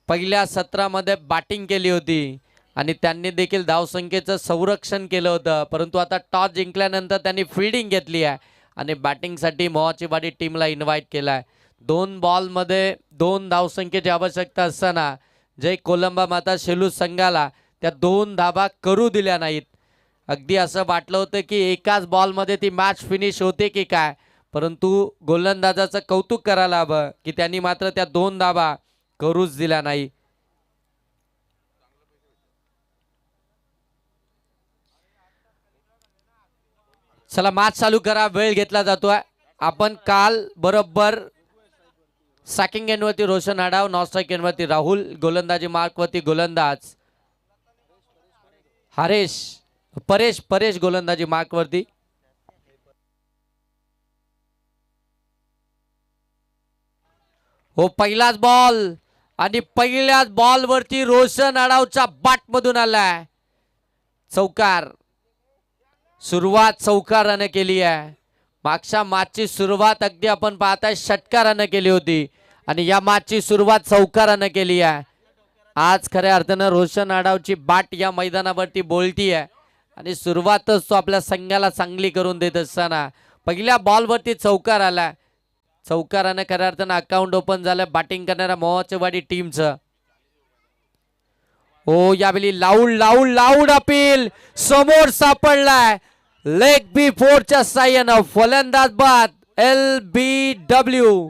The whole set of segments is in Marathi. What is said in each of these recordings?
पहिल्या सत्रामध्ये बॅटिंग केली होती आणि त्यांनी देखील धावसंख्येचं संरक्षण केलं होतं, परंतु आता टॉस जिंकल्यानंतर त्यांनी फिल्डिंग घेतली आहे आणि बॅटिंगसाठी मोहाचीवाडी टीमला इन्व्हाइट केला आहे. 2 बॉलमध्ये 2 धावसंख्येची आवश्यकता असताना जय कोलंबा माता शेलू संघाला त्या 2 धाबा करू दिल्या नाहीत. अगदी असं वाटलं होतं की एकाच बॉलमध्ये ती मॅच फिनिश होते की काय, परंतु गोलंदाजाचं कौतुक करायला हवं की त्यांनी मात्र त्या 2 धाबा करूच दिल्या नाही. चला मॅच चालू करा, वेळ घेतला जातोय. आपण काल बरोबर सॅकिंग एंडवरती रोशन आडाव, नॉन स्ट्राईक एंडवरती राहुल, गोलंदाजी मार्कवरती गोलंदाज परेश गोलंदाजी मार्कवरती. हो पहिलाच बॉल आणि पहिल्याच बॉलवरती रोशन आडावच्या बॅटमधून आलाय चौकार. सुरुवात चौकाराने केली आहे. मागच्या मॅचची सुरुवात अगदी आपण पाहताय षटकाराने केली होती आणि या मॅचची सुरुवात चौकाराने केली आहे. आज खऱ्या अर्थानं रोशन आडावची बॅट या मैदानावरती बोलती आहे आणि सुरुवातच तो आपल्या संघाला चांगली करून देत असताना पहिल्या बॉलवरती चौकार आला. चौकाराने खऱ्या अर्थानं अकाउंट ओपन झालं बॅटिंग करणाऱ्या मोहाचीवाडी टीमचं. हो यावेळी लाऊड अपील समोर सापडलाय. लेग बी फोरच्या साह्यानं फलंदाज बाद LBW.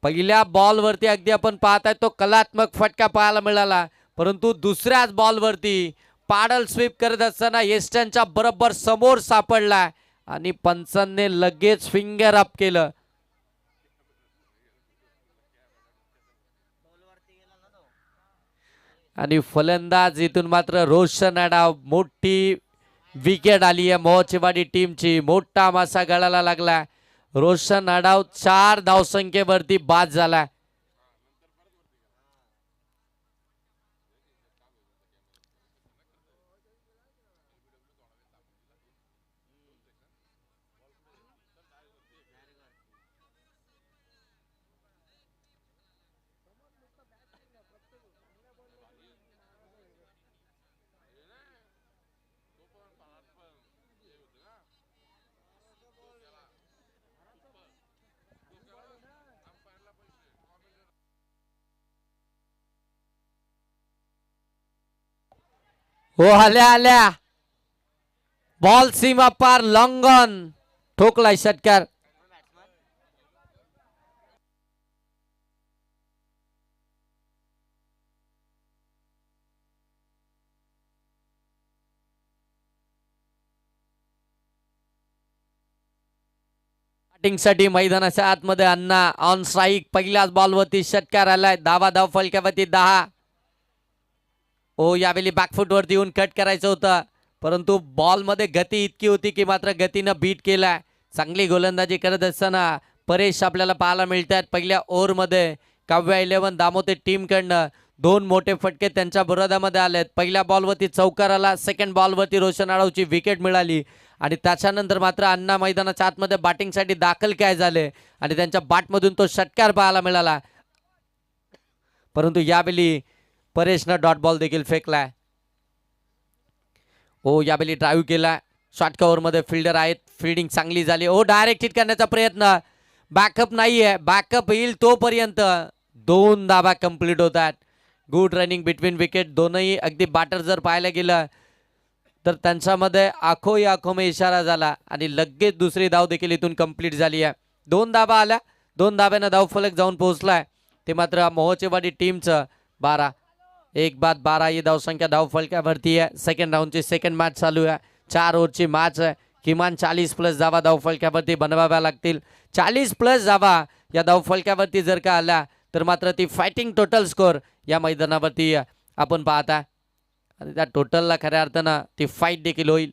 पहिल्या बॉलवरती अगदी आपण पाहताय तो कलात्मक फटका पाहायला मिळाला, परंतु दुसऱ्याच बॉलवरती पाडल स्वीप करत असताना एस्टनच्या बरोबर समोर सापडला आणि पंचांनी लगेच फिंगर अप केलं. आणि फलंदाज इथून मात्र रोशन आडाव. मोठी विकेट आली आहे मोहाचीवाडी टीमची. मोठा मासा गळाला लागला. रोशन आडाव 4 धावसंख्येवरती बाद झाला. हो आल्या बॉल सीमा पार लॉंग ऑन ठोकलाय षटकार. बॅटिंग साठी मैदानाच्या आतमध्ये अण्णा ऑन स्ट्राईक. पहिल्याच बॉलवरती षटकार आलाय. धाव फलक्यावरती 10. ओ यावेळी बॅकफुट वरती येऊन कट करायचं होतं, परंतु बॉल मध्ये गती इतकी होती की मात्र गतीनं बीट केलाय. चांगली गोलंदाजी करत असताना परेश आपल्याला पाहायला मिळतात. पहिल्या ओव्हरमध्ये काव्या 11 दामोते टीम कडनं 2 मोठे फटके त्यांच्या विरोधामध्ये आलेत. पहिल्या बॉलवरती चौकार आला. सेकंड बॉलवरती रोशन आडावची विकेट मिळाली आणि त्याच्यानंतर मात्र अण्णा मैदानाच्या आतमध्ये बॅटिंगसाठी दाखल काय झाले आणि त्यांच्या बॅटमधून तो षटकार पाहायला मिळाला. परंतु यावेळी परेशनं डॉट बॉल देखील फेकलाय. ओ यावेळी ड्राईव्ह केला. शॉर्ट कव्हरमध्ये फिल्डर आहेत. फिल्डिंग चांगली झाली. ओ डायरेक्ट हिट करण्याचा प्रयत्न. बॅकअप नाहीये. बॅकअप येईल तोपर्यंत 2 धाबा कंप्लीट होतात. Good running between wicket. दोनही अगदी बॅटर जर पाहायला गेलं तर त्यांच्यामध्ये आखो में इशारा झाला आणि लगेच दुसरी धाव देखील इथून कंप्लीट झाली आहे. 2 धाबा आल्या. 2 धाब्यानं धावफलक जाऊन पोहोचलाय. ते मात्र मोहाचीवाडी टीमचं 12. 1 बाद 12 ही धावसंख्या धावफलकावरती आहे. सेकंड राऊंडची सेकंड मॅच चालू आहे. 4 ओव्हरची मॅच आहे. किमान 40+ धावा धावफलकावरती बनवाव्या लागतील. 40+ धावा या धावफलकावरती जर का आल्या तर मात्र ती फायटिंग टोटल स्कोर या मैदानावरती आपण पाहता आणि त्या टोटलला खऱ्या अर्थानं ती फाईट देखील होईल.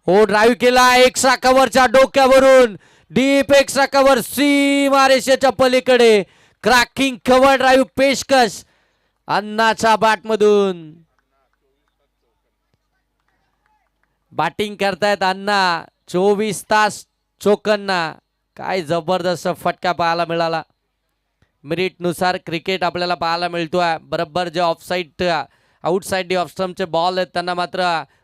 हो ड्राईव्ह केला एक्स्ट्रा कव्हरच्या डोक्यावरून. डीप एक्स्ट्रा कव्हर सीमारेषेच्या पलीकडे. क्रॅकिंग कव्हर ड्राईव्ह पेशकश अण्णाच्या बॅटमधून. बॅटिंग करतायत अण्णा. 24 तास चोकांना. काय जबरदस्त फटका पाहायला मिळाला. मेरिटनुसार क्रिकेट आपल्याला पाहायला मिळतोय. बरोबर जे ऑफसाईड आउटसाईड दी ऑफ स्टंपचे बॉल आहेत त्यांना मात्र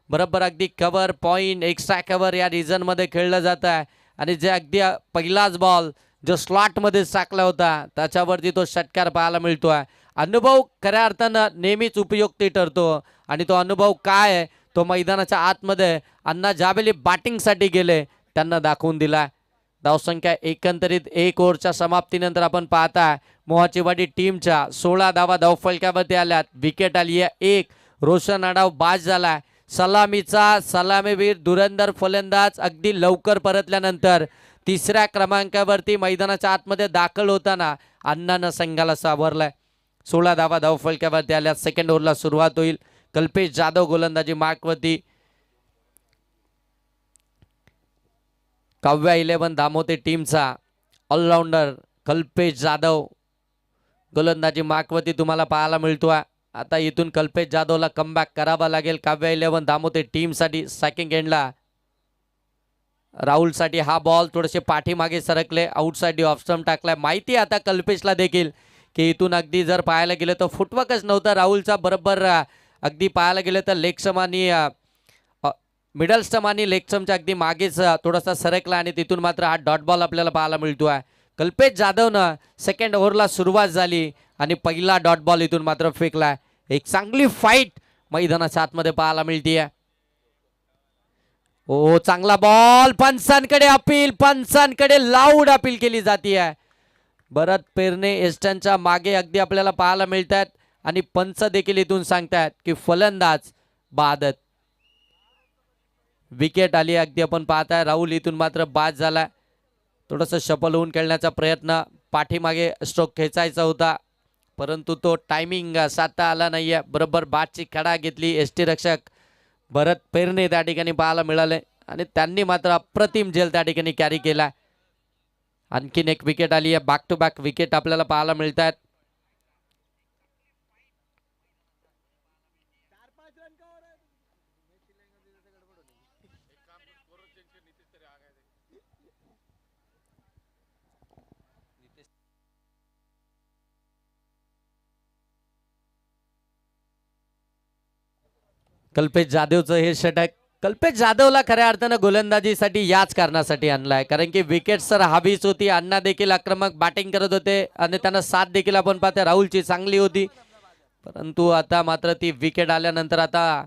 बरोबर अगदी कव्हर पॉईंट एक्स्ट्रा कव्हर या रिझनमध्ये खेळलं जात आहे. आणि जे अगदी पहिलाच बॉल जो स्लॉटमध्ये टाकला होता त्याच्यावरती तो षटकार पाहायला मिळतोय. अनुभव खऱ्या अर्थानं नेहमीच उपयुक्ती ठरतो. आणि तो अनुभव काय आहे तो मैदानाच्या आतमध्ये अण्णा ज्यावेळी बॅटिंगसाठी गेले त्यांना दाखवून दिला. धावसंख्या एकंदरीत 1 ओव्हरच्या समाप्तीनंतर आपण पाहता मोहाचीवाडी टीमच्या 16 धावा धावफलकावरती आल्यात. विकेट आली आहे 1. रोशन आडाव बाद झाला. सलामीवीर धुरंधर फलंदाज अगदी लवकर परतल्यानंतर 3ऱ्या क्रमांकावरती मैदानाच्या आतमध्ये दाखल होताना अण्णानं संघाला सावरलाय. 16 धावा धावफलकावरती आल्यात. सेकंड ओव्हरला सुरुवात होईल. कल्पेश जाधव गोलंदाजी मार्कवरती. काव्या 11 दामोते टीमचा ऑलराऊंडर कल्पेश जाधव गोलंदाजी मार्कवरती तुम्हाला पाहायला मिळतोय. आता इथून कल्पेश जाधवला कमबॅक करावा लागेल. काव्या 11 दामोते टीमसाठी सेकंड एंडला राहुलसाठी हा बॉल थोडेसे पाठीमागे सरकले. आउटसाइड ऑफ स्टंप टाकलाय. माहिती आता कल्पेशला देखील की इथून अगदी जर पाहायला गेलं तर फुटवर्कच नव्हता राहुलचा. बरोबर अगदी पाहायला गेलं तर लेग स्टंप आणि मिडल स्टंप आणि लेग स्टंपच्या अगदी मागेच थोडासा सरकला आणि तिथून मात्र हा डॉट बॉल आपल्याला पाहायला मिळतोय. कल्पेश जाधवनं सेकंड ओव्हरला सुरुवात झाली आणि पहिला डॉट बॉल इथून मात्र फेकलाय. एक चांगली फाईट मैदानाच्या आतमध्ये पाहायला मिळतीये. ओ चांगला बॉल. पंचांकडे अपील. पंचांकडे लाऊड अपील केली जाते. भरत पेरणे एस्टनच्या मागे अगदी आपल्याला पाहायला मिळतात आणि पंच देखील इथून सांगतात की फलंदाज बादत. विकेट आली अगदी आपण पाहताय. राहुल इथून मात्र बाद झाला. थोडंसं शफल होऊन खेळण्याचा प्रयत्न. पाठीमागे स्ट्रोक खेचायचा होता परंतु तो टायमिंग साधता आला नाहीये. बरोबर बाटची खडा घेतली एसटी रक्षक भरत पेरणे त्या ठिकाणी पाहायला मिळाले आणि त्यांनी मात्र अप्रतिम झेल त्या ठिकाणी कॅरी केला. आणखीन एक विकेट आली आहे. बॅक टू बॅक विकेट आपल्याला पाहायला मिळतात. कल्पेश जाधवचं हे षटक. कल्पेश जाधवला खऱ्या अर्थानं गोलंदाजीसाठी याच कारणासाठी आणलाय कारण की विकेट सर हवीच होती. अण्णा देखील आक्रमक बॅटिंग करत होते आणि त्यांना साथ देखील आपण पाहता राहुलची चांगली होती परंतु आता मात्र ती विकेट आल्यानंतर आता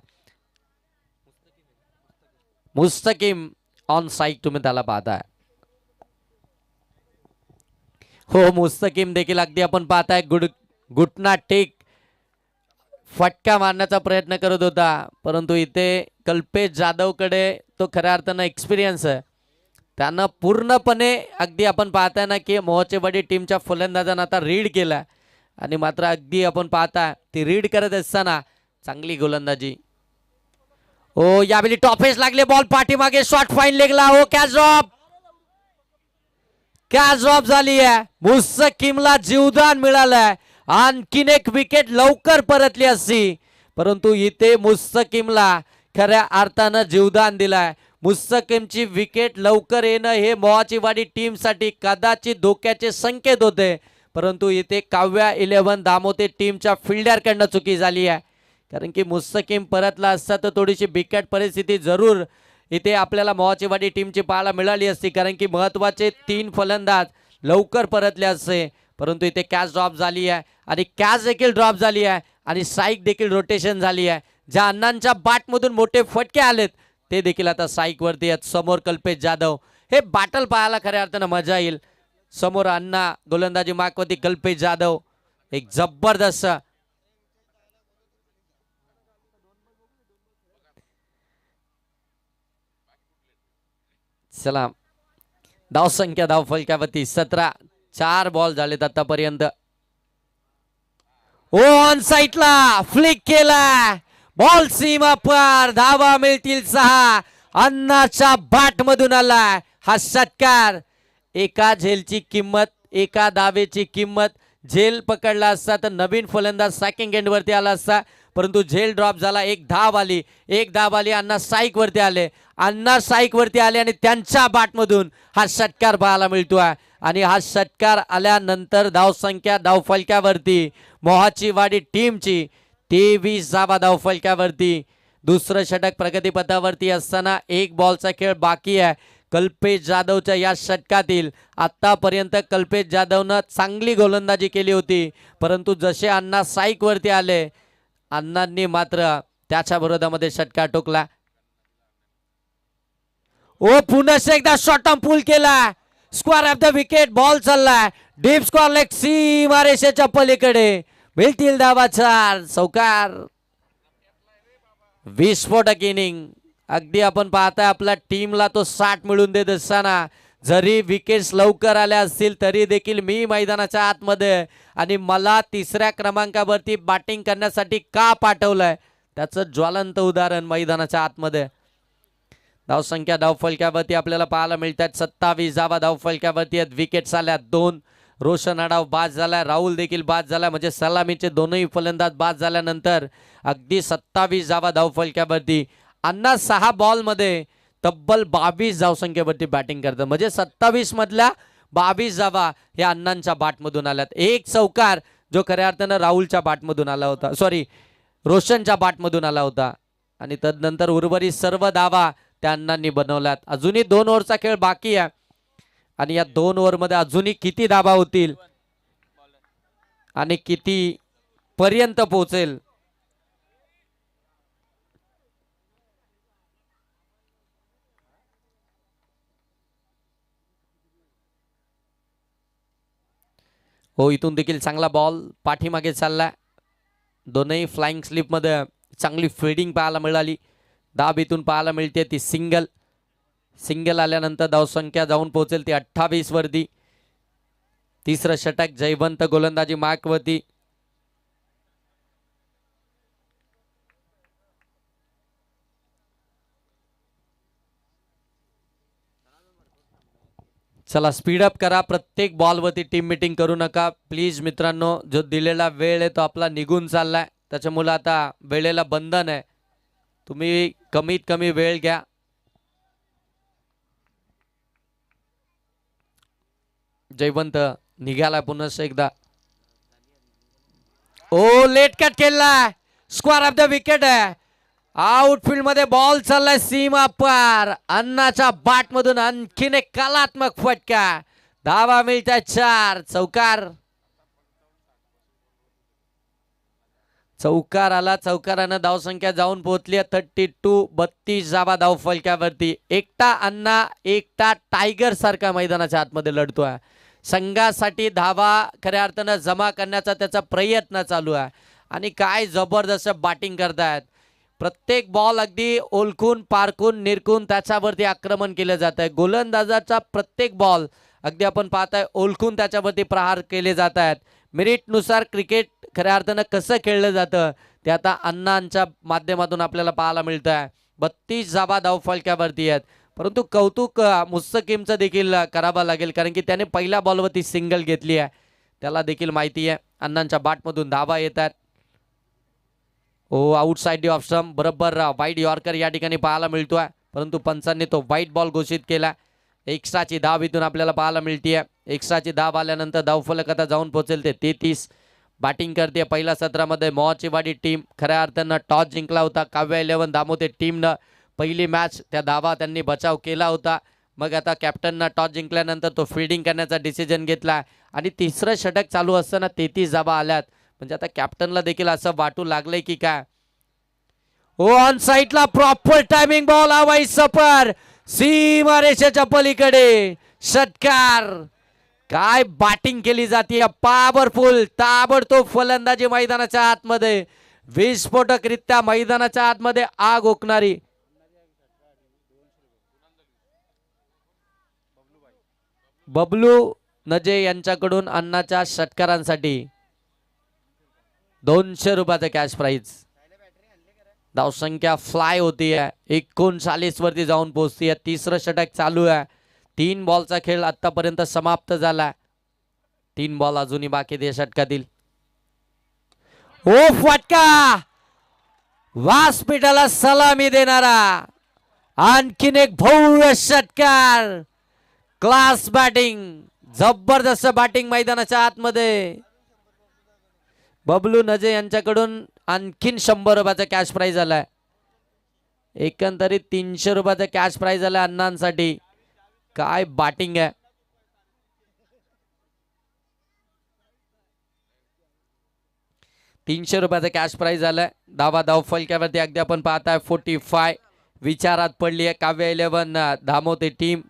मुस्तकीम ऑन साईड तुम्ही त्याला पाहताय. हो मुस्तकीम देखील अगदी आपण पाहताय घुटना टेक फटका मारण्याचा प्रयत्न करत होता परंतु इथे कल्पेश जाधवकडे तो खऱ्या अर्थानं एक्सपिरियन्स आहे. त्यानं पूर्णपणे अगदी आपण पाहताय ना की मोहचेवाडी टीमच्या फलंदाजांना आता रीड केला आणि मात्र अगदी आपण पाहताय ती रीड करत असताना चांगली गोलंदाजी. ओ यावेळी टॉपेज लागले. बॉल पाठीमागे शॉट फाईन लेगला. ओ कॅच ड्रॉप झाली आहे. मुस्तकीमला जीवदान मिळालंय. आणखीन एक विकेट लवकर परतली असती परंतु इथे मुस्तकीमला खऱ्या अर्थानं जीवदान दिलाय. मुस्तकीमची विकेट लवकर येणं हे मोहाचीवाडी टीमसाठी कदाचित धोक्याचे संकेत होते परंतु इथे काव्या 11 दामोते टीमच्या फिल्डरकडनं चुकी झाली आहे कारण की मुस्तकीम परतला असता तर थोडीशी बिकट परिस्थिती जरूर इथे आपल्याला मोहाचीवाडी टीमची पाहायला मिळाली असती कारण की महत्त्वाचे 3 फलंदाज लवकर परतले असते परंतु इथे कॅच ड्रॉप झाली आहे आणि कॅच देखील ड्रॉप झाली आहे आणि स्ट्राईक देखील रोटेशन झाली आहे. ज्या अण्णांच्या बॅटमधून मोठे फटके आलेत ते देखील आता स्ट्राईक वरती आहेत. समोर कल्पेश जाधव. हे बॅटल पाहायला खऱ्या अर्थानं मजा येईल. समोर अण्णा गोलंदाजी मार्कवरती कल्पेश जाधव. एक जबरदस्त चला धावसंख्या धावफलकावरती 17. 4 बॉल झालेत आतापर्यंत. ओ ऑन साईडला फ्लिक केला. बॉल सीमा पार. धावा मिळतील 6. अण्णाच्या बॅट मधून आला हा षटकार. एका झेलची किंमत एका धावेची किंमत झेल पकडला असता तर नवीन फलंदाज सेकंड एंड वरती आला असता, परंतु झेल ड्रॉप झाला. एक धाव आली. अण्णा साईक वरती आले आणि त्यांच्या बॅटमधून हा षटकार पाहायला मिळतोय. आणि हा षटकार आल्यानंतर धावसंख्या धावफलक्यावरती मोहाची वाडी टीमची 23 धावा धावफलक्यावरती. दुसरं षटक प्रगतीपथावरती असताना एक बॉलचा खेळ बाकी आहे. कल्पेश जाधवच्या या षटकातील आतापर्यंत कल्पेश जाधवनं चांगली गोलंदाजी केली होती, परंतु जसे अण्णा साईक वरती आले अण्णांनी मात्र त्याच्या विरोधामध्ये षटकार टोकला. पुन्हा एकदा शॉर्ट टर्म पूल केला. Square of the wicket. Ball चाललाय डीप स्क्वेअर लेग सीमा रेषेच्या पलीकडे. मिळतील धावा 4. चौकार. विस्फोटक इनिंग. अगदी आपण पाहताय आपल्या टीमला तो 60 मिळून देत असताना जरी विकेट्स लवकर आल्या असतील तरी देखील मी मैदानाच्या आतमध्ये आणि मला तिसऱ्या क्रमांकावरती बॅटिंग करण्यासाठी का पाठवलंय त्याचं ज्वलंत उदाहरण मैदानाच्या आतमध्ये. धावसंख्या धावफलक्यावरती आपल्याला पाहायला मिळतात 27 धावा धावफलक्यावरती आहेत. विकेट्स आल्या 2. रोशन आडाव बाद झाला, राहुल देखील बाद झाला, म्हणजे सलामीचे दोनही फलंदाज बाद झाल्यानंतर अगदी 27 धावा धावफलक्यावरती. अण्णा 6 बॉलमध्ये तब्बल 22 धावसंख्येवरती बॅटिंग करतात, म्हणजे 27 मधल्या 22 धावा या अण्णांच्या बॅटमधून आल्यात. एक चौकार जो खऱ्या अर्थानं राहुलच्या बॅटमधून आला होता, रोशनच्या बॅटमधून आला होता. आणि तदनंतर उर्वरित सर्व धावा त्या अण्णांनी बनवल्यात. अजूनही 2 ओव्हरचा खेळ बाकी आहे आणि या 2 ओव्हरमध्ये अजूनही किती धावा होतील आणि किती पर्यंत पोहोचेल इथून देखील चांगला बॉल पाठीमागे चालला. दोनही फ्लाइंग स्लिप मध्ये चांगली फिल्डिंग पाहायला मिळाली. दाब इथून पाहायला मिळते ती सिंगल आल्यानंतर धावसंख्या जाऊन पोहोचेल ती 28 वरती. तिसरं षटक जयवंत गोलंदाजी मार्कवरती. चला स्पीडअप करा. प्रत्येक बॉलवरती टीम मीटिंग करू नका प्लीज मित्रांनो. जो दिलेला वेळ आहे तो आपला निघून चाललाय, त्याच्यामुळे आता वेळेला बंधन आहे. तुम्ही कमीत कमी वेळ घ्या. जयवंत निघाला पुन्हा एकदा. लेट कट केला. स्क्वेअर ऑफ द विकेट आहे. आउटफील्ड मध्ये बॉल चाललाय सीमा पार. अण्णाच्या बॅट मधून आणखीन एक कलात्मक फटका. धावा मिळतात 4. चौकार आला. चौकारानं धावसंख्या जाऊन पोहोचली 32. 32 धावा धावफलक्यावरती. एकटा अण्णा एकटा टायगर सारखा मैदानाच्या आतमध्ये लढतोय. संघासाठी धावा खऱ्या अर्थानं जमा करण्याचा त्याचा प्रयत्न चालू आहे आणि काय जबरदस्त बॅटिंग करतायत. प्रत्येक बॉल अगदी ओळखून पारखून निरखून त्याच्यावरती आक्रमण केलं जात आहे. गोलंदाजाचा प्रत्येक बॉल अगदी आपण पाहताय ओळखून त्याच्यावरती प्रहार केले जात आहेत. मेरिटनुसार क्रिकेट खऱ्या अर्थानं कसं खेळलं जातं ते आता अण्णांच्या माध्यमातून आपल्याला पाहायला मिळतं आहे. 32 धावा धावफलक्यावरती आहेत, परंतु कौतुक मुस्तकीमचं देखील करावं लागेल कारण की त्याने पहिल्या बॉलवरती सिंगल घेतली आहे. त्याला देखील माहिती आहे अण्णांच्या बॅटमधून धावा येत आहेत. आउटसाइड ऑफ स्टंप बरोबर वाईड यॉर्कर या ठिकाणी पाहायला मिळतोय, परंतु पंचांनी तो वाईट बॉल घोषित केला. एक्स्ट्राची धाव इथून आपल्याला पाहायला मिळते. एक्स्ट्राची धाव आल्यानंतर धावफलक आता जाऊन पोहोचेल ते 33. बॅटिंग करते पहिल्या सत्रामध्ये मोहाची वाडी टीम. खऱ्या अर्थानं टॉस जिंकला होता काव्या 11 दामोते टीमनं. पहिली मॅच त्या धावा त्यांनी बचाव केला होता. मग आता कॅप्टननं टॉस जिंकल्यानंतर तो फिल्डिंग करण्याचा डिसिजन घेतला आणि तिसरं षटक चालू असताना 33 धावा आल्यात. म्हणजे आता कॅप्टनला देखील असं वाटू लागलंय की काय. ऑन साईडला प्रॉपर टायमिंग बॉल हवाई सपर सीमा रेषेच्या पलीकडे. षटकार. काय बॅटिंग केली जाते पॉवरफुल ताबडतोब फलंदाजी मैदानाच्या आतमध्ये. विस्फोटकरित्या मैदानाच्या आतमध्ये आग ओकणारी. बबलू नजे यांच्याकडून अण्णाच्या षटकारांसाठी 200 रुपयाचं कॅश प्राइज. धावसंख्या फ्लाय होती आहे 39 वरती जाऊन पोहोचती आहे. तिसरं षटक चालू आहे. 3 बॉलचा खेळ आतापर्यंत समाप्त झाला. 3 बॉल अजूनही बाकी आहेत या षटकातील. ओ फटका, व्यासपीठाला सलामी देणारा आणखीन एक भव्य षटकार. क्लास बॅटिंग, जबरदस्त बॅटिंग मैदानाच्या आतमध्ये. बबलू नजे यांच्याकडून आणखीन 100 रुपयाचा कॅश प्राइज आलाय. एकंदरीत 300 रुपयाचा कॅश प्राइज आलाय अण्णांसाठी. काय बॅटिंग आहे. ₹300 कॅश प्राइज आलाय. धावा धाव फलक्यावरती अगदी आपण पाहताय 45. विचारात पडली आहे काव्य 11 धामोते टीम.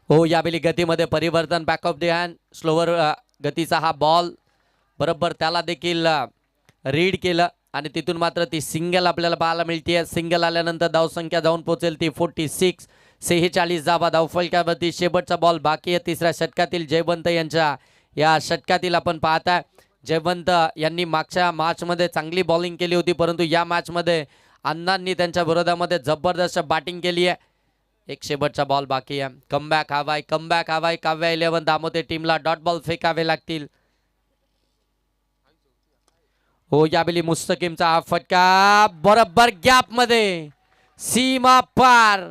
हो, यावेळी गतीमध्ये परिवर्तन. Back of the hand, slower गतीचा हा बॉल बरोबर त्याला देखील रीड केलं आणि तिथून मात्र ती सिंगल आपल्याला पाहायला मिळते. सिंगल आल्यानंतर धावसंख्या जाऊन पोहोचेल ती 46. 46 धावा धावफलकावरती. शेवटचा बॉल बाकी आहे तिसऱ्या षटकातील. जयवंत यांच्या या षटकातील आपण पाहताय जयवंत यांनी मागच्या मॅचमध्ये चांगली बॉलिंग केली होती, परंतु या मॅचमध्ये अण्णांनी त्यांच्या विरोधामध्ये जबरदस्त बॅटिंग केली आहे. एक शेवटचा बॉल बाकी आहे. कमबॅक हवाय, कमबॅक हवाय. काव्य 11 दामोते टीमला डॉट बॉल फेकावे लागतील. हो, यावेळी मुस्तकीमचा हा फटका बरोबर गॅप मध्ये, सीमा पार.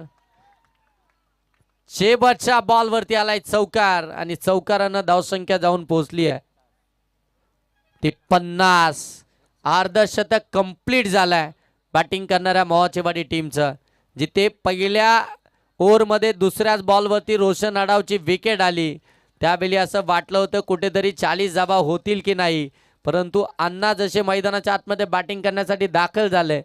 शेवटच्या बॉल वरती आलाय चौकार आणि चौकारानं धावसंख्या जाऊन पोहोचली आहे ती 50. अर्धशतक कंप्लीट झालाय बॅटिंग करणाऱ्या मोहाचेवाडी टीमचं. जिथे पहिल्या ओव्हरमध्ये दुसऱ्याच बॉलवरती रोशन आडावची विकेट आली, त्यावेळी असं वाटलं होतं कुठेतरी 40 धावा होतील की नाही, परंतु अण्णा जसे मैदानाच्या आतमध्ये बॅटिंग करण्यासाठी दाखल झाले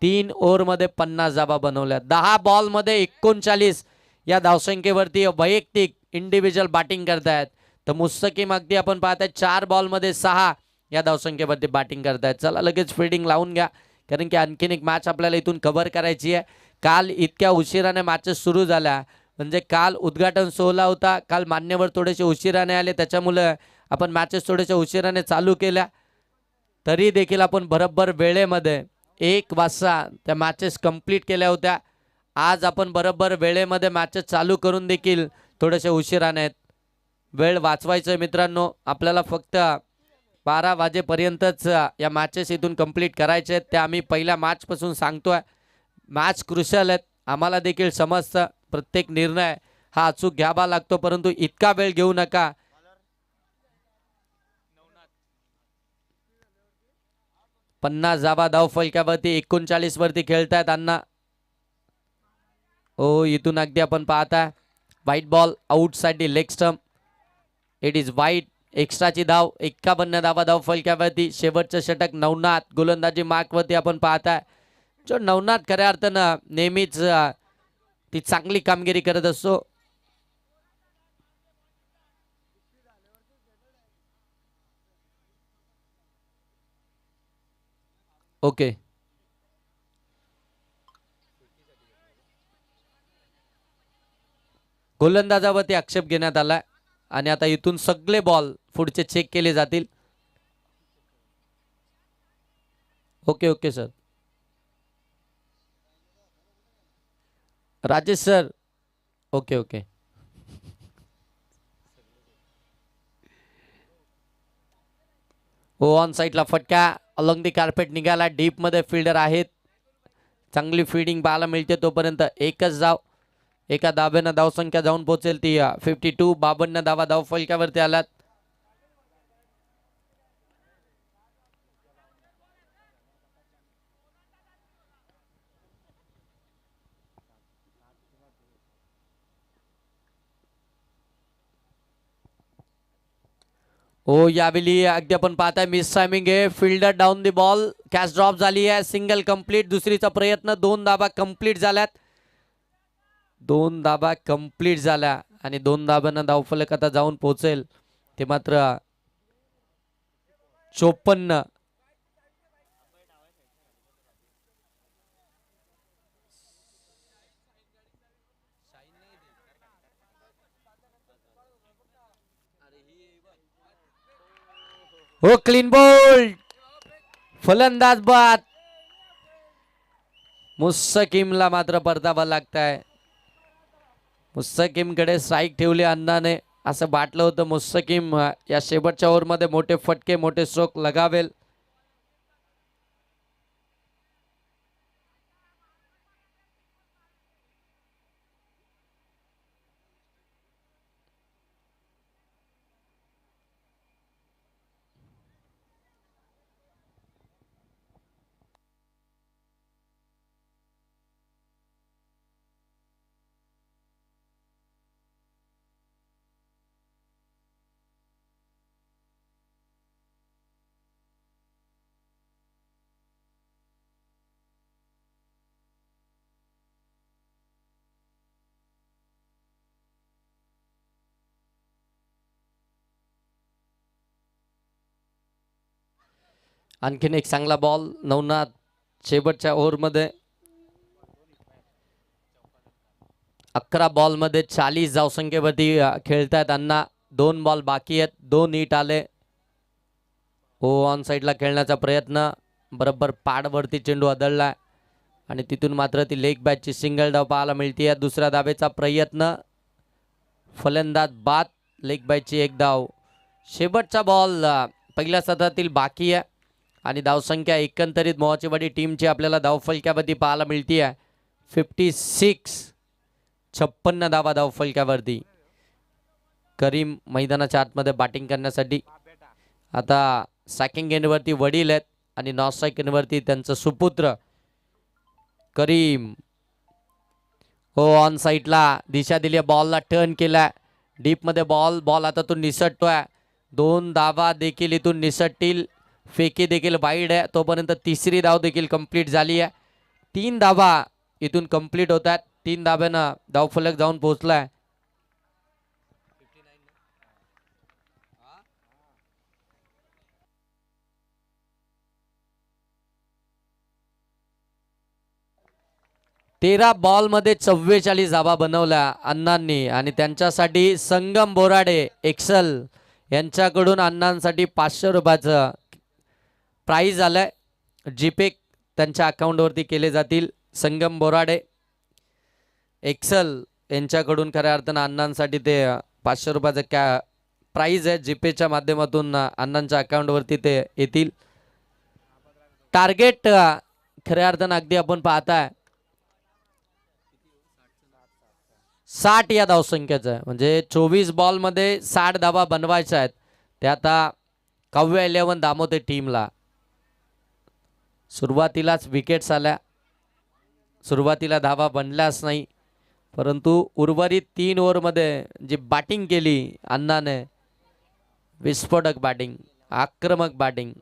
3 ओव्हरमध्ये 50 धावा बनवल्या. 10 बॉलमध्ये 39 या धावसंख्येवरती वैयक्तिक इंडिव्हिज्युअल बॅटिंग करतायत. तर मुस्तकीम अगदी आपण पाहताय 4 बॉलमध्ये 6 या धावसंख्येवरती बॅटिंग करतायत. चला लगेच फिल्डिंग लावून घ्या, कारण की आणखीन एक मॅच आपल्याला इथून कव्हर करायची आहे. काल इतक्या उशिराने मॅचेस सुरू झाल्या, म्हणजे काल उद्घाटन सोहळा होता, काल मान्यवर थोडेसे उशिराने आले, त्याच्यामुळे आपण मॅचेस थोडेसे उशिराने चालू केल्या. तरी देखील आपण बरोबर वेळेमध्ये 1 वाजता त्या मॅचेस कंप्लीट केल्या होत्या. आज आपण बरोबर वेळेमध्ये मॅचेस चालू करून देखील थोडेसे उशिराने आहेत. वेळ वाचवायचं आहे मित्रांनो, आपल्याला फक्त 12 वाजेपर्यंतच या मॅचेस इथून कंप्लीट करायचे आहेत. त्या आम्ही पहिल्या मॅचपासून सांगतोय. मॅच क्रुशियल आहेत, आम्हाला देखील समजतं प्रत्येक निर्णय हा अचूक घ्यावा लागतो, परंतु इतका वेळ घेऊ नका. पन्नास धावा धाव फलकावरती 39 वरती खेळतायत अण्णा. हो, इथून अगदी आपण पाहता व्हाईट बॉल आउटसाठी leg stump. It is white. एक्स्ट्राची धाव 51 धावा धाव फलकावरती. शेवटचं षटक नवनाथ गोलंदाजी मार्कवरती आपण पाहताय. जो नवनाथ खऱ्या अर्थानं नेहमीच ती चांगली कामगिरी करत असतो. ओके, गोलंदाजावरती आक्षेप घेण्यात आलाय आणि आता इथून सगळे बॉल पुढचे चेक केले जातील. Okay okay sir. Rajesh sir. Okay okay. हो, ऑन साईडला फटका अलॉंग दी कार्पेट निघाला. डीप मध्ये फिल्डर आहेत, चांगली फिल्डिंग पाहायला मिळते. तोपर्यंत एकच धाव, एका धाब्यानं धावसंख्या जाऊन पोहोचेल ती 52. 52 धावा धाव फलकावरती आलात. हो, यावेळी अगदी आपण पाहताय मिस टायमिंग आहे. Fielder down the ball, catch drop झाली आहे. Single complete. दुसरीचा प्रयत्न. 2 धाबा कंप्लीट झाल्यात. 2 धाबा कंप्लीट झाल्या आणि 2 धाब्यानं धावफलक आता जाऊन पोहोचेल ते मात्र 54. हो, क्लीन बोल्ड. फलंदाज बाद. मुस्तकीमला मात्र परतावा लागताय. मुस्तकीमकडे स्ट्राईक ठेवली अण्णाने, असं वाटलं होतं मुस्तकीम या शेवटच्या ओव्हरमध्ये मोठे फटके मोठे स्ट्रोक लगावेल. आणखीन एक चांगला बॉल नवनाथ शेवटच्या ओव्हरमध्ये. 11 बॉलमध्ये 40 धावसंख्येवरती खेळतायत अण्णा. 2 बॉल बाकी आहेत, 2 हिट आले. ऑन साईडला खेळण्याचा प्रयत्न, बरोबर पाडवरती चेंडू आदळला आणि तिथून मात्र ती लेग बॅटची सिंगल धाव पाहायला मिळते. दुसऱ्या धावेचा प्रयत्न, फलंदाज बाद, लेग बॅटची एक धाव. शेवटचा बॉल पहिल्या सत्रातील बाकी आहे आणि धावसंख्या एकंदरीत मोहाचीवाडी टीमची आपल्याला धावफलक्यावरती पाहायला मिळते आहे 56. 56 धावा धावफलक्यावरती. करीम मैदानाच्या आतमध्ये बॅटिंग करण्यासाठी. आता सॅकिंग एंडवरती वडील आहेत आणि नॉन स्ट्राईक एंडवरती त्यांचं सुपुत्र करीम. ऑन साईडला दिशा दिली, बॉलला टर्न केला डीपमध्ये. बॉल आता तो निसटतोय. 2 धावा देखील इथून निसटतील. फेकी देखील वाईड आहे. तोपर्यंत तिसरी धाव देखील कंप्लीट झाली आहे. 3 धावा इथून कंप्लीट होतात. 3 धाब्यानं धावफलक जाऊन पोहोचलाय. तेरा बॉलमध्ये 44 धावा बनवल्या अण्णांनी आणि त्यांच्यासाठी संगम बोराडे एक्सल यांच्याकडून अण्णांसाठी 500 रुपयाचं प्राईज आलंय. जीपे त्यांच्या अकाउंटवरती केले जातील. संगम बोराडे एक्सल यांच्याकडून खऱ्या अर्थानं अण्णांसाठी ते 500 रुपयाचं प्राईज आहे. जीपेच्या माध्यमातून अण्णांच्या अकाउंटवरती ते येतील. टार्गेट खऱ्या अर्थानं अगदी आपण पाहताय 60 या धावसंख्येचं आहे. म्हणजे 24 बॉलमध्ये 60 धावा बनवायच्या आहेत. ते आता काव्य 11 दामोते टीमला. सुरुवातीलाच विकेट्स आल्या, सुरुवातीला धावा बनल्याच नाही, परंतु उर्वरित 3 ओव्हरमध्ये जी बॅटिंग केली अण्णाने, विस्फोटक बॅटिंग, आक्रमक बॅटिंग.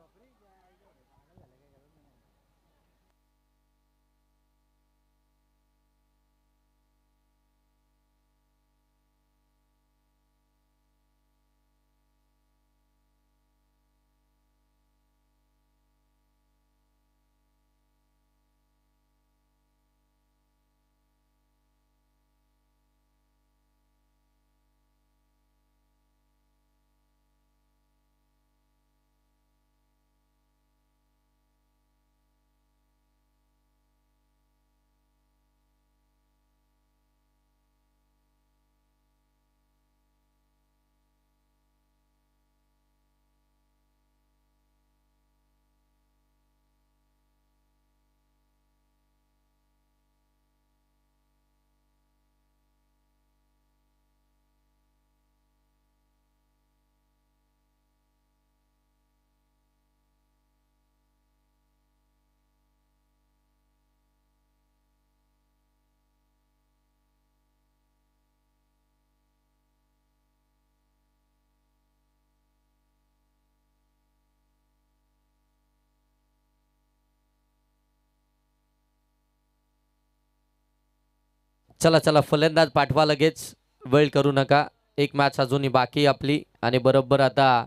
चला चला, फलंदाज पाठवा लगेच, वेळ करू नका. एक मॅच अजूनही बाकी आपली आणि बरोबर आता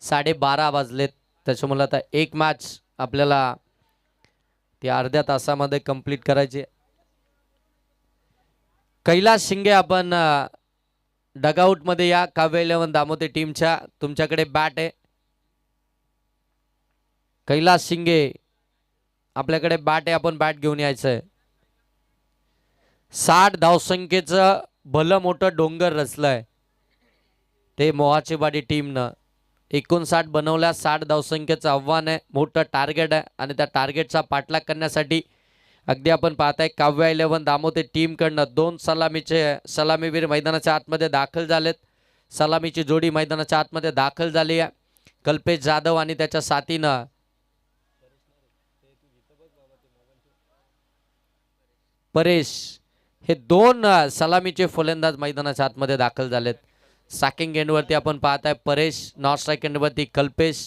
12:30 वाजलेत. त्याच्यामुळे आता एक मॅच आपल्याला ती अर्ध्या तासामध्ये कंप्लीट करायची. कैलास शिंगे, आपण डगआउटमध्ये या. काव्य 11 दामोते टीमच्या तुमच्याकडे बॅट आहे. कैलास शिंगे, आपल्याकडे बॅट आहे, आपण बॅट घेऊन यायचं आहे. 60 धावसंख्येचं भलं मोठं डोंगर रचलंय ते मोहाचीवाडी टीमनं. 59 बनवल्या. 60 धावसंख्येचं आव्हान आहे, मोठं टार्गेट आहे आणि त्या टार्गेटचा पाठलाग करण्यासाठी अगदी आपण पाहताय काव्या 11 दामोते टीमकडनं 2 सलामीवीर मैदानाच्या आतमध्ये दाखल झालेत. सलामीची जोडी मैदानाच्या आतमध्ये दाखल झाली आहे. कल्पेश जाधव आणि त्याच्या साथीनं परेश हे 2 सलामीचे फलंदाज मैदानाच्या आतमध्ये दाखल झालेत. स्ट्रायकिंग एंडवरती आपण पाहताय परेश, नॉन स्ट्राईक एंडवरती कल्पेश.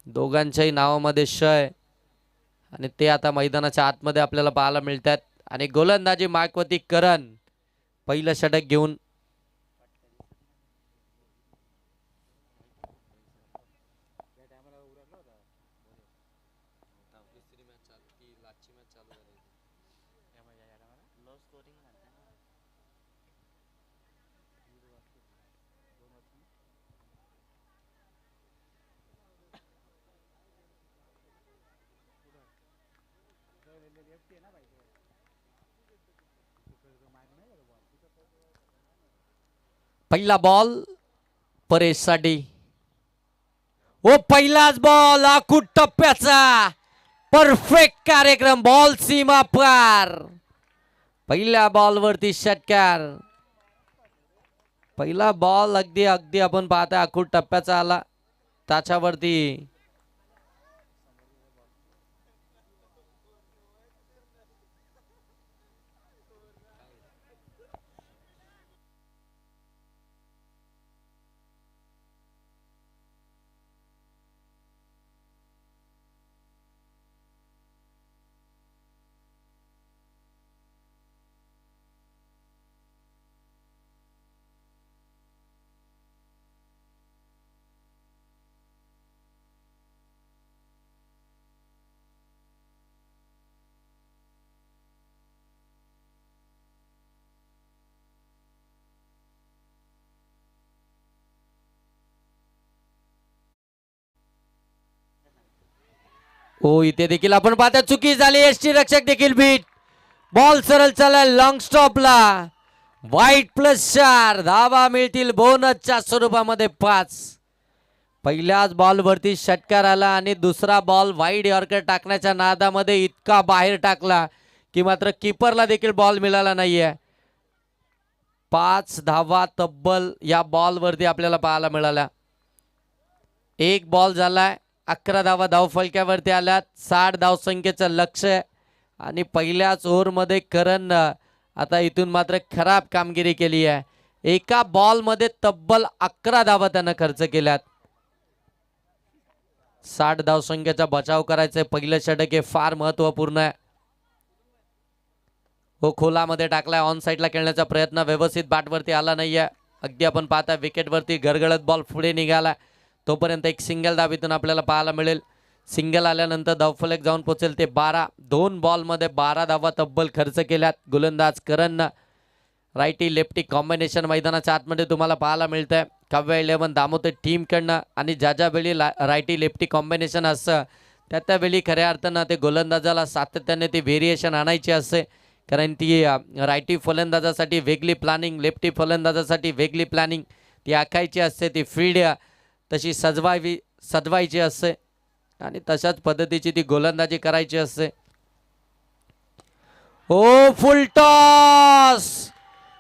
दोघांच्याही नावामध्ये शय आणि ते आता मैदानाच्या आतमध्ये आपल्याला पाहायला मिळतात. आणि गोलंदाजी मार्कवरती करण पहिलं षटक घेऊन पहिला बॉल परेशसाठी. ओ पहिलाच बॉल आखूट टप्प्याचा परफेक्ट कार्यक्रम, बॉल सीमा पार. पहिल्या बॉलवरती षटकार. पहिला बॉल अगदी अगदी आपण पाहताय आखूट टप्प्याचा आला त्याच्यावरती. हो इथे देखील आपण पाहता चुकी झाली. एसटी रक्षक देखील बीट. बॉल सरळ चालला लॉंग स्टॉपला. वाईट +4 धावा मिळतील बोनसच्या स्वरूपामध्ये 5. पहिल्याच बॉलवरती षटकार आला आणि दुसरा बॉल वाईड यॉर्कर टाकण्याच्या नादामध्ये इतका बाहेर टाकला की मात्र कीपरला देखील बॉल मिळाला नाहीये. 5 धावा तब्बल या बॉलवरती आपल्याला पाहायला मिळाल्या. एक बॉल झालाय. 11 धावा धावफलक्यावरती आल्यात. 60 धावसंख्येचं लक्ष्य आणि पहिल्याच ओव्हरमध्ये करण आता इथून मात्र खराब कामगिरी केली आहे. एका बॉलमध्ये तब्बल 11 धावा त्यानं खर्च केल्यात. 60 धावसंख्येचा बचाव करायचंय. पहिलं षटक हे फार महत्वपूर्ण आहे. हो खोलामध्ये टाकलाय. ऑन साईडला खेळण्याचा प्रयत्न व्यवस्थित बॅटवरती आला नाहीये. अगदी आपण पाहता विकेटवरती गरगळत बॉल पुढे निघाला. तोपर्यंत एक सिंगल धाव इथून आपल्याला पाहायला मिळेल. सिंगल आल्यानंतर धावफलक जाऊन पोहोचेल ते 12. 2 बॉलमध्ये 12 धावा तब्बल खर्च केल्यात गोलंदाज करणनं. राईटी लेफ्टी कॉम्बिनेशन मैदानाच्या आतमध्ये तुम्हाला पाहायला मिळतंय. काव्या 11 दामोते टीमकडनं आणि ज्या वेळी राईटी लेफ्टी कॉम्बिनेशन असतं त्या वेळी खऱ्या अर्थानं ते गोलंदाजाला सातत्याने ती व्हेरिएशन आणायची असते. कारण ती राईटी फलंदाजासाठी वेगळी प्लॅनिंग, लेफ्टी फलंदाजासाठी वेगळी प्लॅनिंग ती आखायची असते. ती फील्ड तशी सजवायची असते आणि तशाच पद्धतीची ती गोलंदाजी करायची असते. ओ फुल टॉस,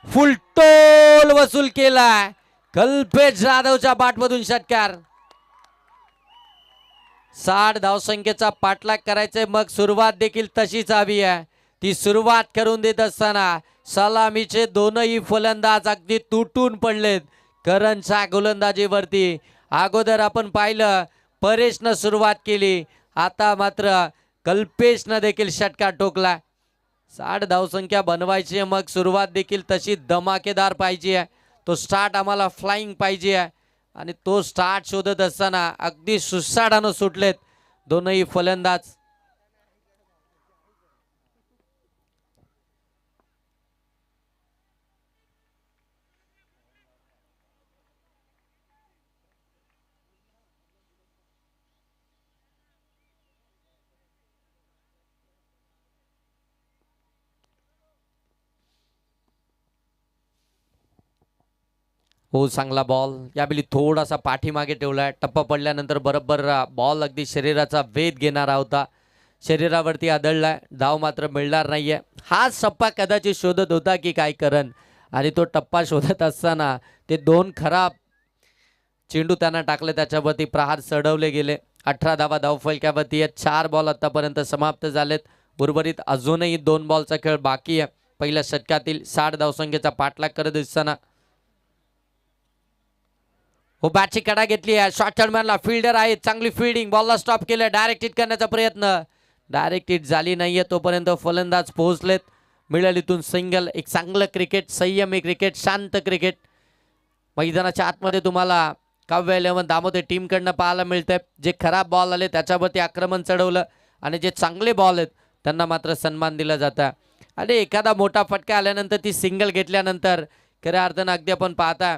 फुल टोल वसूल केला. कल्पेश जाधवच्या बॅटमधून षटकार. 60 धावसंख्येचा पाठलाग करायचंय. मग सुरुवात देखील तशीच हवी आहे. ती सुरुवात करून देत असताना सलामीचे दोनही फलंदाज अगदी तुटून पडलेत करणच्या गोलंदाजीवरती. अगोदर आपण पाहिलं परेशनं सुरुवात केली, आता मात्र कल्पेशनं देखील षटकार ठोकला. 60 धावसंख्या बनवायची आहे, मग सुरुवात देखील तशी धमाकेदार पाहिजे आहे. तो स्टार्ट आम्हाला फ्लाइंग पाहिजे आहे आणि तो स्टार्ट शोधत असताना अगदी सुसाडानं सुटलेत दोनही फलंदाज. हो चांगला बॉल यावेळी थोडासा पाठीमागे ठेवलाय. टप्पा पडल्यानंतर बरोबर बॉल अगदी शरीराचा वेध घेणारा होता, शरीरावरती आदळलाय. धाव मात्र मिळणार नाहीये. हा टप्पा कदाचित शोधत होता की काय करण, आणि तो टप्पा शोधत असताना ते दोन खराब चेंडू त्यांना टाकले, त्याच्यावरती प्रहार चढवले गेले. 18 धावा धावफलकावरती आहेत. 4 बॉल आतापर्यंत समाप्त झालेत. उर्वरित अजूनही 2 बॉलचा खेळ बाकी आहे. पहिल्या षटकातील 60 धावसंख्येचा पाठलाग करत असताना हो बॅटची कडा घेतली आहे. शॉर्ट टर्मॅनला फिल्डर आहे, चांगली फिल्डिंग, बॉलला स्टॉप केलं. डायरेक्ट हिट करण्याचा प्रयत्न, डायरेक्ट हिट झाली नाहीये. तोपर्यंत फलंदाज पोहोचलेत. मिळेल इथून सिंगल. एक चांगलं क्रिकेट, संयमी क्रिकेट, शांत क्रिकेट मैदानाच्या आतमध्ये तुम्हाला काव्य 11 दामोदर टीमकडनं पाहायला मिळतंय. जे खराब बॉल आले त्याच्यावरती आक्रमण चढवलं, आणि जे चांगले बॉल आहेत त्यांना मात्र सन्मान दिला जाता. आणि एखादा मोठा फटका आल्यानंतर ती सिंगल घेतल्यानंतर खऱ्या अर्थानं अगदी आपण पाहता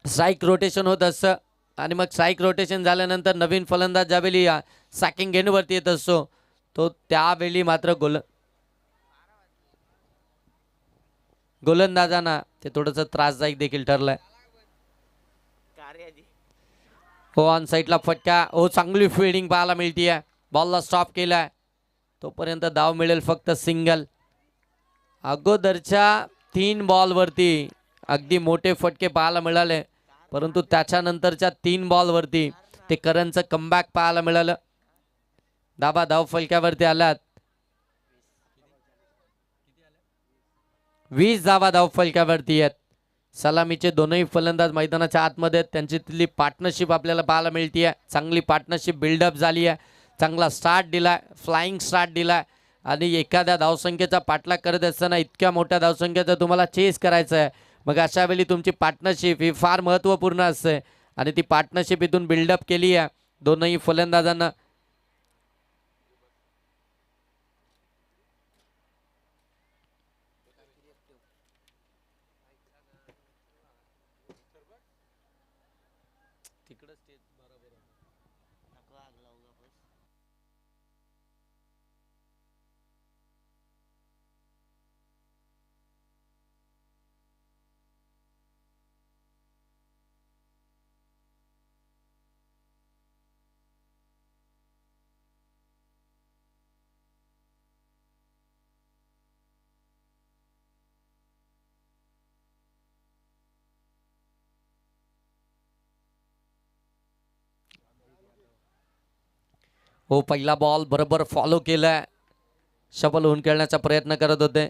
स्ट्राईक रोटेशन होत असतं, आणि मग स्ट्राईक रोटेशन झाल्यानंतर नवीन फलंदाज ज्यावेळी सॅकिंग गेंडवरती येत असतो, तो त्यावेळी मात्र गोलंदाजांना ते थोडंसं त्रासदायक देखील ठरलंय. हो ऑन साईडला फटका. हो चांगली फिल्डिंग पाहायला मिळतीये. बॉलला स्टॉप केलाय. तोपर्यंत धाव मिळेल फक्त सिंगल. अगोदरच्या 3 बॉलवरती अगदी मोठे फटके पाहायला मिळाले, परंतु त्याच्यानंतरच्या 3 बॉलवरती ते करणचं कमबॅक पाहायला मिळालं. धावा धावफलकावरती आल्यात. 20 धावा धावफलकावरती आहेत. सलामीचे दोनही फलंदाज मैदानाच्या आतमध्ये आहेत. त्यांची तिथली पार्टनरशिप आपल्याला पाहायला मिळतीये. चांगली पार्टनरशिप बिल्डअप झाली आहे. चांगला स्टार्ट दिलाय, फ्लाइंग स्टार्ट दिलाय, आणि एखाद्या धावसंख्येचा पाठलाग करत असताना इतक्या मोठ्या धावसंख्येचा तुम्हाला चेस करायचं आहे, मग अशा वेळी तुमची पार्टनरशिप ही फार महत्त्वपूर्ण असते, आणि ती पार्टनरशिप इथून बिल्डअप केली आहे दोनही फलंदाजांना. हो पहिला बॉल बरोबर फॉलो केलाय. शफल होऊन खेळण्याचा प्रयत्न करत होते,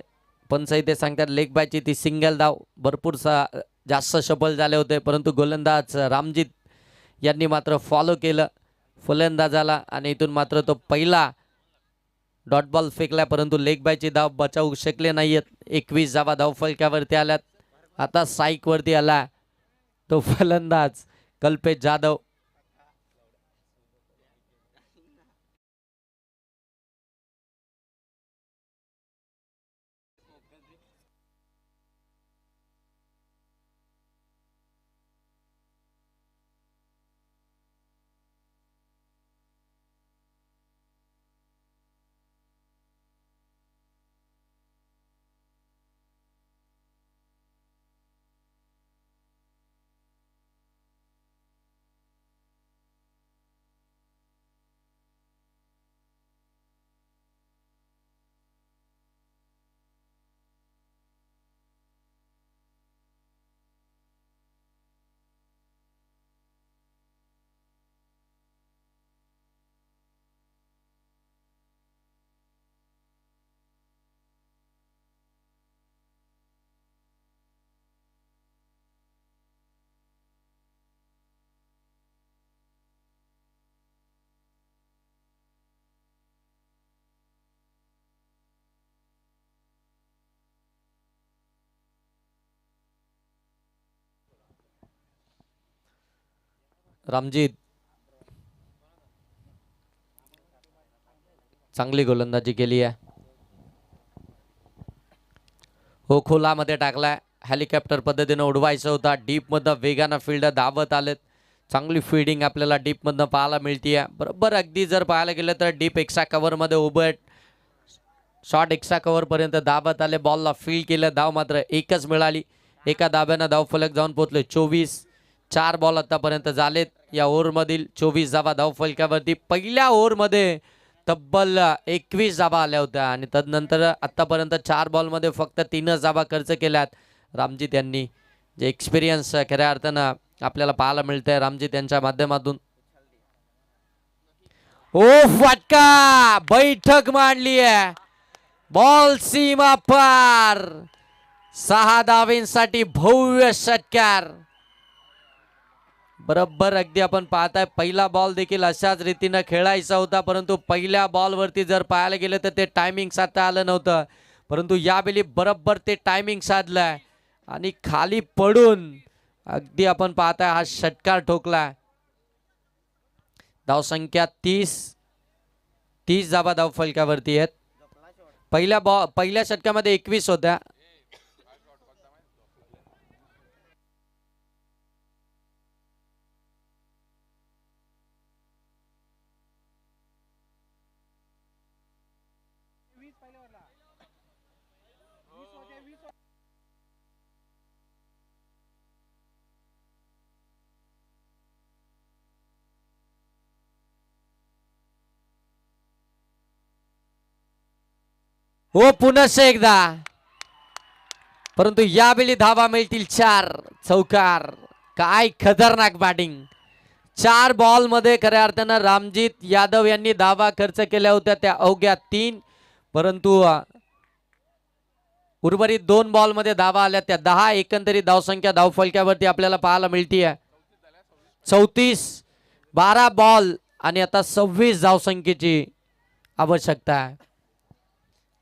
पंच इथे सांगतात लेग बायची ती सिंगल धाव. भरपूरसा जास्त शफल झाले होते, परंतु गोलंदाज रामजीत यांनी मात्र फॉलो केलं फलंदाजाला, आणि इथून मात्र तो पहिला डॉट बॉल फेकला, परंतु लेग बायची धाव बचावू शकले नाहीयेत. 21 धावा धावफलकावरती आल्यात. आता स्ट्राईकवरती आला तो फलंदाज कल्पेश जाधव. रामजीत चांगली गोलंदाजी केली आहे. हो खोलामध्ये टाकलाय. हेलिकॉप्टर पद्धतीने उडवायचं होता. डीपमधनं वेगानं फिल्डर धावत आलेत. चांगली फिल्डिंग आपल्याला डीपमधनं पाहायला मिळते. बरोबर अगदी जर पाहायला गेलं तर डीप एक्स्ट्रा कव्हरमध्ये उभं शॉर्ट एक्स्ट्रा कव्हरपर्यंत धावत आले. बॉलला फील्ड केलं. धाव मात्र एकच मिळाली. एका धाब्यानं धावफलक जाऊन पोहोचले. 24 4 बॉल आतापर्यंत झालेत या ओव्हरमधील. 24 धाबा धावफलकावरती. पहिल्या ओव्हरमध्ये तब्बल 21 धाबा आल्या होत्या आणि तदनंतर आतापर्यंत 4 बॉलमध्ये फक्त 3च धाबा खर्च केल्यात रामजीत यांनी. जे एक्सपिरियन्स खऱ्या अर्थानं आपल्याला पाहायला मिळतंय रामजीत यांच्या माध्यमातून. ओ फटका, बैठक मांडली आहे. बॉल सीमा पार. 6 धावेंसाठी भव्य षटकार. बरोबर अगदी आपण पाहताय पहिला बॉल देखील अशाच रीतीनं खेळायचा होता, परंतु पहिल्या बॉलवरती जर पाहायला गेलं तर ते टायमिंग साधता आलं नव्हतं, परंतु यावेळी बरोबर ते टायमिंग साधलंय आणि खाली पडून अगदी आपण पाहताय हा षटकार ठोकला. धावसंख्या 30 धाबा धावफलकावरती आहेत. पहिल्या षटकामध्ये 21 होत्या. हो पुनश्च एकदा, परंतु यावेळी धावा मिळतील 4. चौकार. काय खतरनाक बॅटिंग. 4 बॉल मध्ये खऱ्या अर्थानं रामजीत यादव यांनी धावा खर्च केल्या होत्या त्या अवघ्या 3, परंतु उर्वरित 2 बॉल मध्ये धावा आल्या त्या 10. एकंदरीत धावसंख्या धावफलकावरती आपल्याला पाहायला मिळतीये 34. 12 बॉल आणि आता 26 धावसंख्येची आवश्यकता आहे.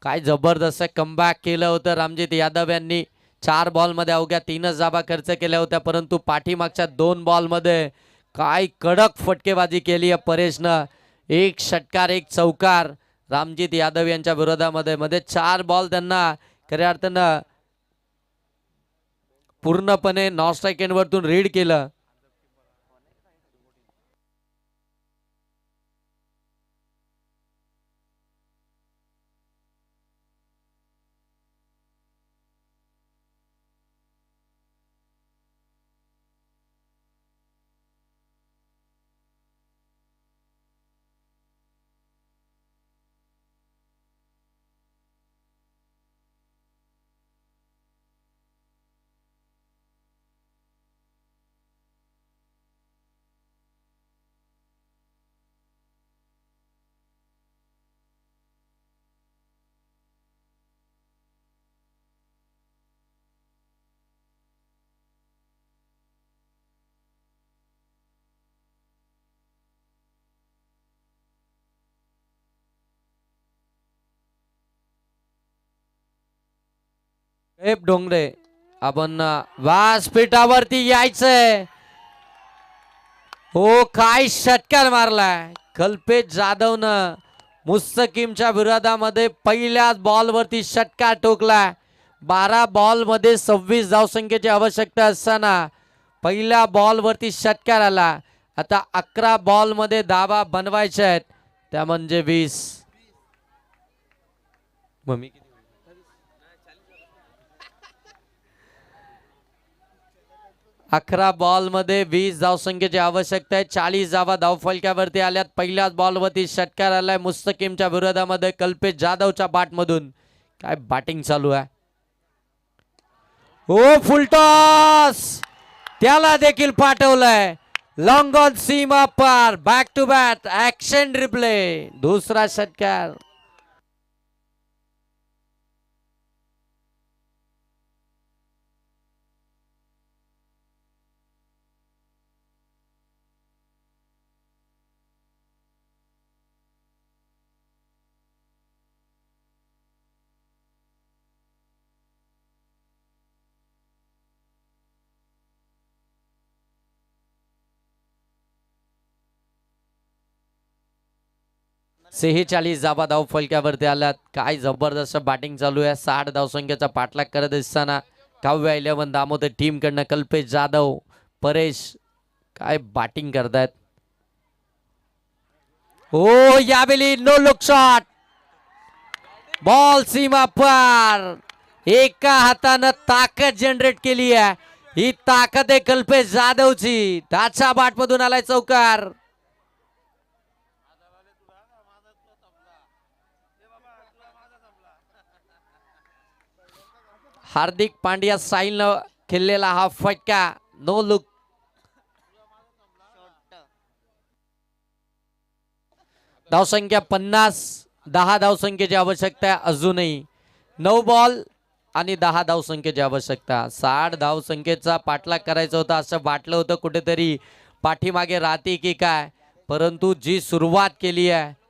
काय जबरदस्त कमबॅक केलं होतं रामजीत यादव यांनी. 4 बॉलमध्ये अवघ्या 3च धावा खर्च केल्या होत्या, परंतु पाठीमागच्या 2 बॉलमध्ये काय कडक फटकेबाजी केली आहे परेशनं. 1 षटकार 1 चौकार रामजीत यादव यांच्या विरोधामध्ये. 4 बॉल त्यांना खऱ्या अर्थानं पूर्णपणे नॉन स्ट्राईक एंडवरतून रीड केलं. डोंगरे आपण व्यासपीठावरती यायचंय. हो काय षटकार मारलाय कल्पेश जाधवनं. मुस्तकीमच्या विरोधामध्ये पहिल्याच बॉलवरती षटकार ठोकलाय. 12 बॉलमध्ये 26 धावसंख्येची आवश्यकता असताना पहिल्या बॉलवरती षटकार आला. आता 11 बॉलमध्ये धावा बनवायच्या आहेत, त्या म्हणजे 20. 11 बॉलमध्ये 20 धावसंख्येची आवश्यकता आहे. 40 धावा धावफलकावरती आल्यात. पहिल्याच बॉलवरती षटकार आलाय मुस्तकीमच्या विरोधामध्ये कल्पेश जाधवच्या बॅटमधून. काय बॅटिंग चालू आहे. हो फुलटॉस त्याला देखील पाठवलंय. लॉंग ऑन सीमा पार. Back to back action replay. दुसरा षटकार. सेहेचाळीस धावा धावफलकावरती आल्यात. काय जबरदस्त बॅटिंग चालू आहे. 60 धावसंख्येचा पाठलाग करत असताना काव्या 11 दामोदर टीम कडनं कल्पेश जाधव परेश काय बॅटिंग करतायत. हो यावेळी नो लुक शॉट. बॉल सीमा पार. एका हातानं ताकद जनरेट केली आहे. ही ताकद आहे कल्पेश जाधवची. त्याच्या बाटमधून आलाय चौकार. हार्दिक पांड्या साईलनं खेळलेला हा फटका नो लुक. धावसंख्या 50. 10 धावसंख्येची आवश्यकता आहे अजूनही. 9 बॉल आणि 10 धावसंख्येची आवश्यकता. 60 धावसंख्येचा पाठलाग करायचा होता असं वाटलं होतं कुठेतरी पाठीमागे राहते की काय, परंतु जी सुरुवात केली आहे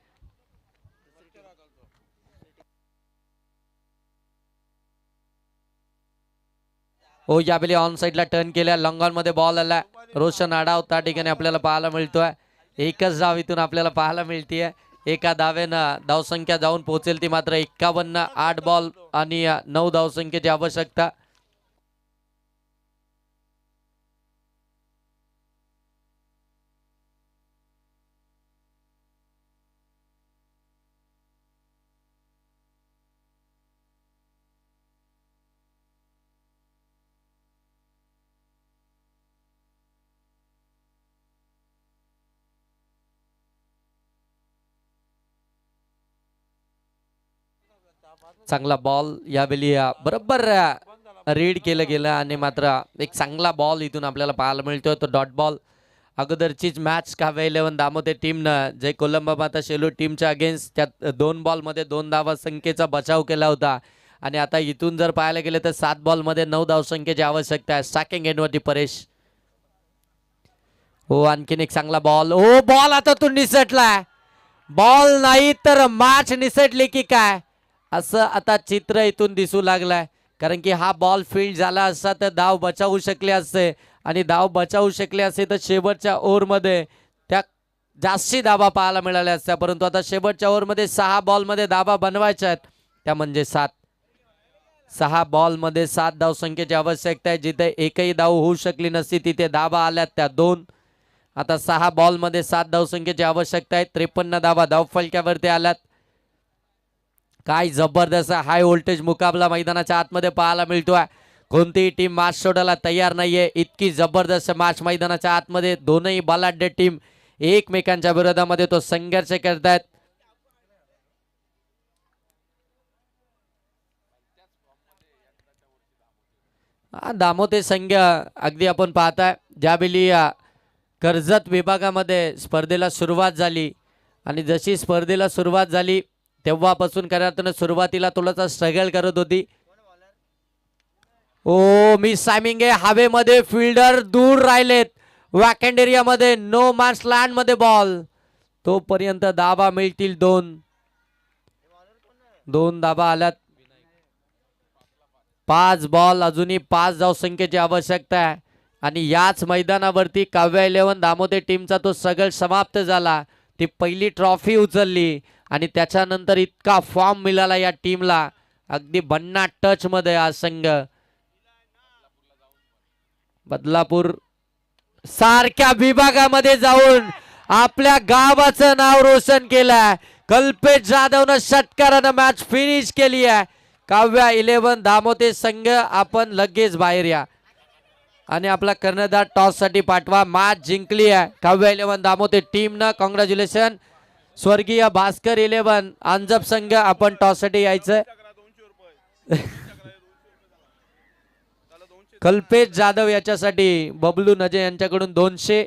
हो यावेळी ऑन साइडला टर्न केल्या. लॉंग ऑन मध्ये बॉल आला. रोशन आडाव त्या ठिकाणी आपल्याला पाहायला मिळतोय. एकच धाव इथून आपल्याला पाहायला मिळतीये. एका धावेनं धावसंख्या जाऊन पोहोचेल ती मात्र 51. 8 बॉल आणि 9 धावसंख्येची आवश्यकता. चांगला बॉल यावेळी बरोबर रीड केलं गेलं आणि मात्र एक चांगला बॉल इथून आपल्याला पाहायला मिळतोय तो डॉट बॉल. अगोदरचीच मॅच काव्या 11 दामोदे टीमनं जय कोलंबा माता शेलू टीमच्या अगेन्स्ट त्यात 2 बॉलमध्ये 2 धावसंख्येचा बचाव केला होता आणि आता इथून जर पाहायला गेलं तर 7 बॉलमध्ये 9 धावसंख्येची आवश्यकता आहे. स्टॅकिंग एंडवरती परेश. हो आणखीन एक चांगला बॉल. हो बॉल आता तो निसटलाय. बॉल नाही तर मॅच निसटली की काय असं आता चित्र इथून दिसू लागलाय. कारण की हा बॉल फील्ड झाला असता तर धाव बचावू शकले असते आणि धाव बचावू शकले असते तर शेवटच्या ओव्हरमध्ये त्या जास्ती धाबा पाहायला मिळाल्या असत्या. परंतु आता शेवटच्या ओव्हरमध्ये 6 बॉलमध्ये धाबा बनवायच्या आहेत. त्या म्हणजे 7. 6 बॉलमध्ये 7 धावसंख्येची आवश्यकता आहे. जिथे एकही धाव होऊ शकली नसती तिथे धाबा आल्यात त्या 2. आता 6 बॉलमध्ये 7 धावसंख्येची आवश्यकता आहे. 53 धाबा धावफलक्यावरती आल्यात. काय जबरदस्त हाय व्होल्टेज मुकाबला मैदानाच्या आतमध्ये पाहायला मिळतोय. कोणतीही टीम मॅच सोडायला तयार नाहीये. इतकी जबरदस्त मॅच मैदानाच्या आतमध्ये दोनही बलाढ्य टीम एकमेकांच्या विरोधामध्ये तो संघर्ष करतायत. दामोते संघ अगदी आपण पाहताय ज्यावेळी कर्जत विभागामध्ये स्पर्धेला सुरुवात झाली आणि जशी स्पर्धेला सुरुवात झाली तेव्हापासून खऱ्या सुरुवातीला थोडासा स्ट्रगल करत होती. ओ मिस टायमिंग आहे. हवेमध्ये फिल्डर दूर राहिलेत. वॅकंड एरियामध्ये नो मॅच लँड मध्ये बॉल. तोपर्यंत धाबा मिळतील 2 धाबा आल्यात. 5 बॉल अजूनही 5 धावसंख्येची आवश्यकता आहे आणि याच मैदानावरती काव्या 11 दामोदे टीमचा तो स्ट्रगल समाप्त झाला. ती पहिली ट्रॉफी उचलली आणि त्याच्यानंतर इतका फॉर्म मिळाला या टीमला. अगदी भन्नाट टच मध्ये हा संघ. बदलापूर सारख्या विभागामध्ये जाऊन आपल्या गावाचं नाव रोशन केलंय. कल्पेश जाधवनं षटकारानं मॅच फिनिश केली आहे. काव्या 11 दामोदे संघ आपण लगेच बाहेर या आणि आपला कर्णधार टॉस साठी पाठवा. मॅच जिंकली आहे काव्या 11 दामोदे टीमनं. कॉंग्रॅच्युलेशन. स्वर्गीय भास्कर 11 अंजप संघ आपण टॉस साठी यायचंय. कल्पेश जाधव याच्यासाठी बबलू नजे यांच्याकडून 200